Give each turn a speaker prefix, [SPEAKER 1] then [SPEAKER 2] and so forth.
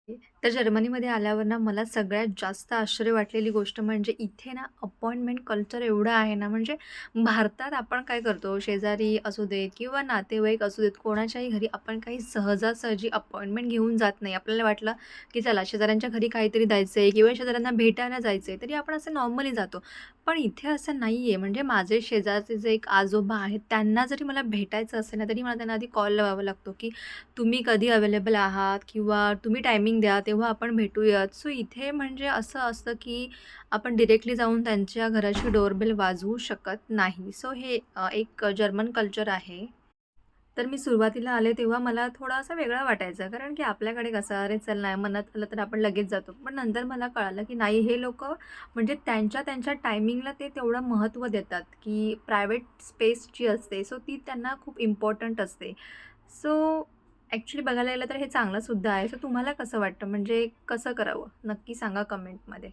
[SPEAKER 1] तर जर्मनीमध्ये आल्यावर ना मला सगळ्यात जास्त आश्चर्य वाटलेली गोष्ट म्हणजे इथे ना अपॉइंटमेंट कल्चर एवढं आहे ना, म्हणजे भारतात आपण काय करतो, शेजारी असू देत किंवा नातेवाईक असू देत, कोणाच्याही घरी आपण काही सहजासहजी अपॉइंटमेंट घेऊन जात नाही. आपल्याला वाटलं, की चला शेजाऱ्यांच्या घरी काहीतरी द्यायचंय किंवा शेजाऱ्यांना भेटायला जायचंय, तरी आपण असं नॉर्मली जातो. पण इथे असं नाहीये. म्हणजे माझे शेजारचे जे एक आजोबा आहेत, त्यांना जरी मला भेटायचं असेल ना, तरी मला त्यांना आधी कॉल लावावा लागतो, की तुम्ही कधी अवेलेबल आहात किंवा तुम्ही टायमिंग द्या, तेव्हा आपण भेटूयात. सो इथे म्हणजे असं असतं, की आपण डायरेक्टली जाऊन त्यांच्या घराची डोरबेल वाजवू शकत नाही. सो हे एक जर्मन कल्चर आहे. तर मी सुरुवातीला आले तेव्हा मला थोडा असा वेगळा वाटायचा. कारण की आपल्याकडे कसं, अरे चल नाही मनात आलं तर आपण लगेच जातो. पण नंतर मला कळालं, की नाही हे लोकं म्हणजे त्यांच्या त्यांच्या टायमिंगला ते तेवढं महत्त्व देतात, की प्रायव्हेट स्पेस जी असते, सो ती त्यांना खूप इम्पॉर्टंट असते. सो ॲक्चुअली बघायला गेलं तर हे चांगलं सुद्धा आहे. सो तुम्हाला कसं वाटतं? म्हणजे कसं करावं? नक्की सांगा कमेंटमध्ये.